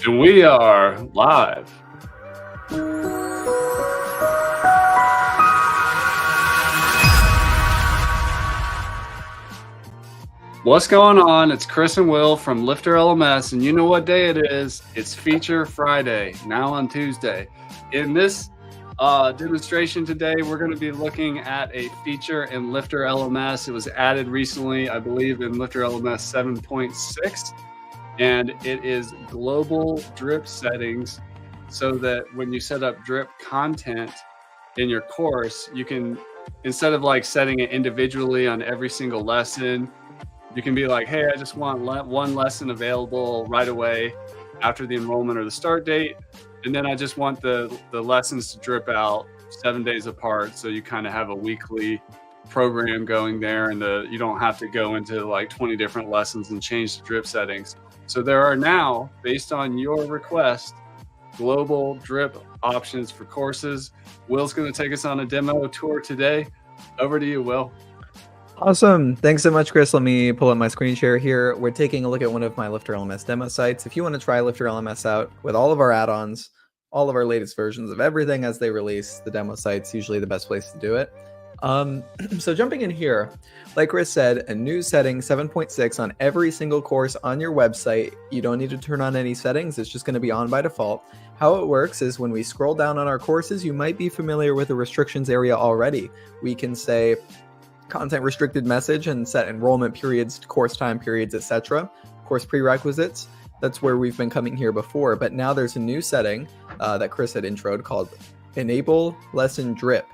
And we are live. What's going on? It's Chris and Will from LifterLMS, and you know what day it is? It's Feature Friday, now on Tuesday. In this demonstration today, we're going to be looking at a feature in LifterLMS. It was added recently, I believe, in LifterLMS 7.6. And it is global drip settings, so that when you set up drip content in your course, you can, instead of like setting it individually on every single lesson, you can be like, hey, I just want one lesson available right away after the enrollment or the start date. And then I just want the lessons to drip out 7 days apart. So you kind of have a weekly program going there, and you don't have to go into like 20 different lessons and change the drip settings. So there are now, based on your request, global drip options for courses. Will's going to take us on a demo tour today. Over to you, Will. Awesome. Thanks so much, Chris. Let me pull up my screen share here. We're taking a look at one of my LifterLMS demo sites. If you want to try LifterLMS out with all of our add-ons, all of our latest versions of everything as they release, the demo site's usually the best place to do it. So jumping in here, like Chris said, a new setting 7.6 on every single course on your website. You don't need to turn on any settings. It's just going to be on by default. How it works is when we scroll down on our courses, you might be familiar with the restrictions area already. We can say content restricted message and set enrollment periods, course time periods, etc. Course prerequisites. That's where we've been coming here before. But now there's a new setting that Chris had introed called Enable Lesson Drip.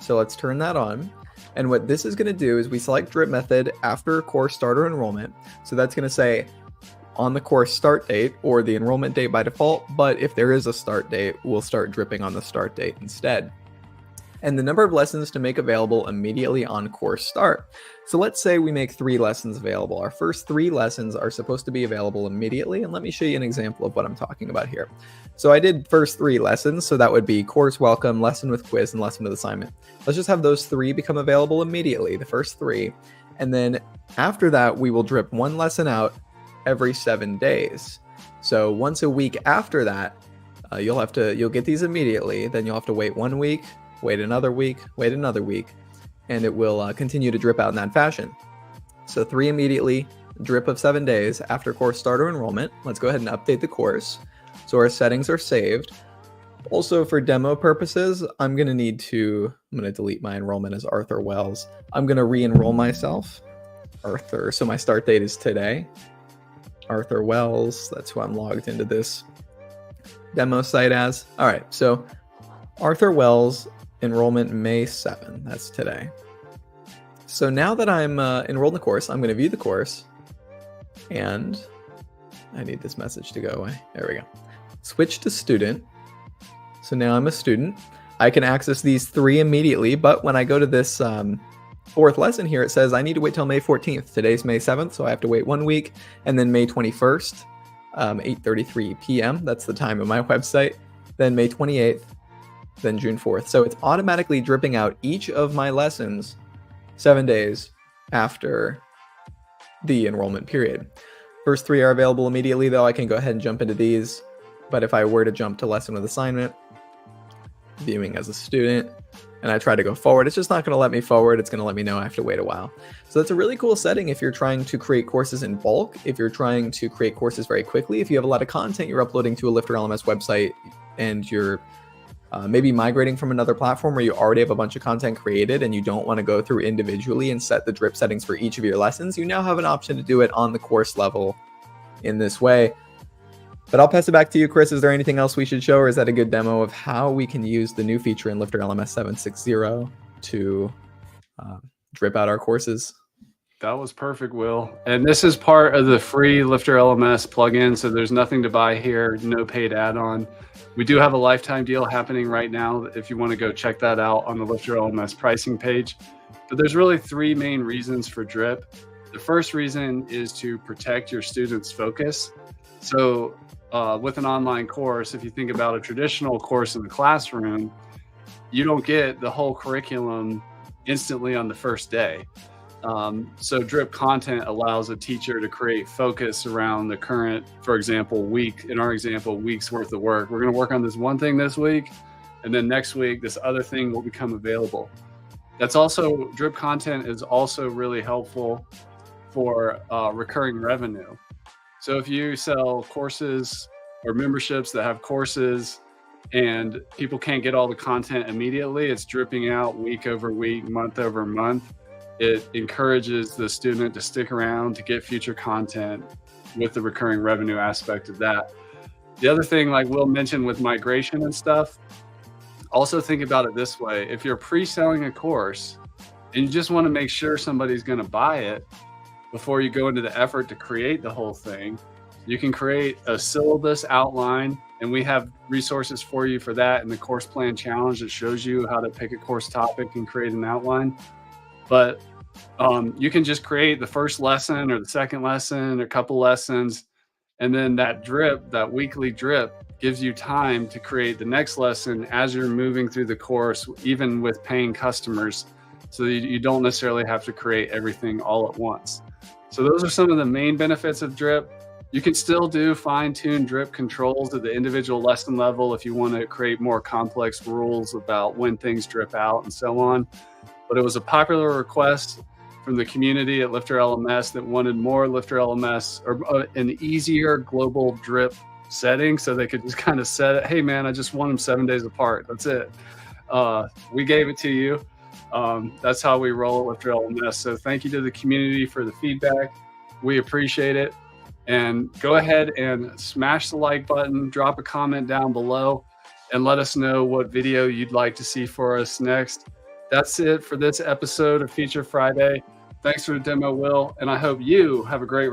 So let's turn that on. And what this is going to do is we select drip method after course start or enrollment. So that's going to say on the course start date or the enrollment date by default. But if there is a start date, we'll start dripping on the start date instead. And the number of lessons to make available immediately on course start. So let's say we make 3 lessons available. Our first 3 lessons are supposed to be available immediately. And let me show you an example of what I'm talking about here. So I did first 3 lessons. So that would be course welcome, lesson with quiz, and lesson with assignment. Let's just have those 3 become available immediately, the first 3. And then after that, we will drip 1 lesson out every 7 days. So once a week after that, you'll get these immediately. Then you'll have to wait 1 week, wait another week, and it will continue to drip out in that fashion. So 3 immediately, drip of 7 days after course start or enrollment. Let's go ahead and update the course. So our settings are saved. Also for demo purposes, I'm going to delete my enrollment as Arthur Wells. I'm going to re-enroll myself. Arthur, so my start date is today. Arthur Wells, that's who I'm logged into this demo site as. All right, so Arthur Wells, enrollment May 7, that's today. So now that I'm enrolled in the course, I'm going to view the course, and I need this message to go away. There we go. Switch to student. So now I'm a student. I can access these 3 immediately, but when I go to this 4th lesson here, it says I need to wait till May 14th. Today's May 7th, so I have to wait 1 week, and then May 21st, 8:33 p.m. That's the time of my website. Then May 28th, then June 4th. So it's automatically dripping out each of my lessons 7 days after the enrollment period. First 3 are available immediately, though. I can go ahead and jump into these. But if I were to jump to lesson with assignment, viewing as a student, and I try to go forward, it's just not going to let me forward. It's going to let me know I have to wait a while. So that's a really cool setting if you're trying to create courses in bulk, if you're trying to create courses very quickly, if you have a lot of content you're uploading to a LifterLMS website and you're maybe migrating from another platform where you already have a bunch of content created and you don't want to go through individually and set the drip settings for each of your lessons, you now have an option to do it on the course level in this way. But I'll pass it back to you, Chris. Is there anything else we should show, or is that a good demo of how we can use the new feature in LifterLMS 7.6.0 to drip out our courses? That was perfect, Will. And this is part of the free LifterLMS plugin, so there's nothing to buy here, no paid add-on. We do have a lifetime deal happening right now if you want to go check that out on the LifterLMS pricing page. But there's really 3 main reasons for drip. The first reason is to protect your students' focus. So with an online course, if you think about a traditional course in the classroom, you don't get the whole curriculum instantly on the first day. So drip content allows a teacher to create focus around the current, for example, week, in our example, week's worth of work. We're going to work on this one thing this week, and then next week, this other thing will become available. That's also, drip content is also really helpful for recurring revenue. So if you sell courses or memberships that have courses and people can't get all the content immediately, it's dripping out week over week, month over month. It encourages the student to stick around to get future content with the recurring revenue aspect of that. The other thing, like Will mentioned with migration and stuff, also think about it this way. If you're pre-selling a course and you just want to make sure somebody's going to buy it before you go into the effort to create the whole thing, you can create a syllabus outline, and we have resources for you for that in the course plan challenge that shows you how to pick a course topic and create an outline. But you can just create the first lesson or the second lesson or a couple lessons, and then that drip, that weekly drip, gives you time to create the next lesson as you're moving through the course, even with paying customers, so that you don't necessarily have to create everything all at once. So those are some of the main benefits of drip. You can still do fine-tuned drip controls at the individual lesson level if you want to create more complex rules about when things drip out and so on. But it was a popular request from the community at LifterLMS that wanted more LifterLMS, or an easier global drip setting, so they could just kind of set it. Hey man, I just want them 7 days apart. That's it. We gave it to you. That's how we roll at LifterLMS. So thank you to the community for the feedback. We appreciate it. And go ahead and smash the like button, drop a comment down below, and let us know what video you'd like to see for us next. That's it for this episode of Feature Friday. Thanks for the demo, Will, and I hope you have a great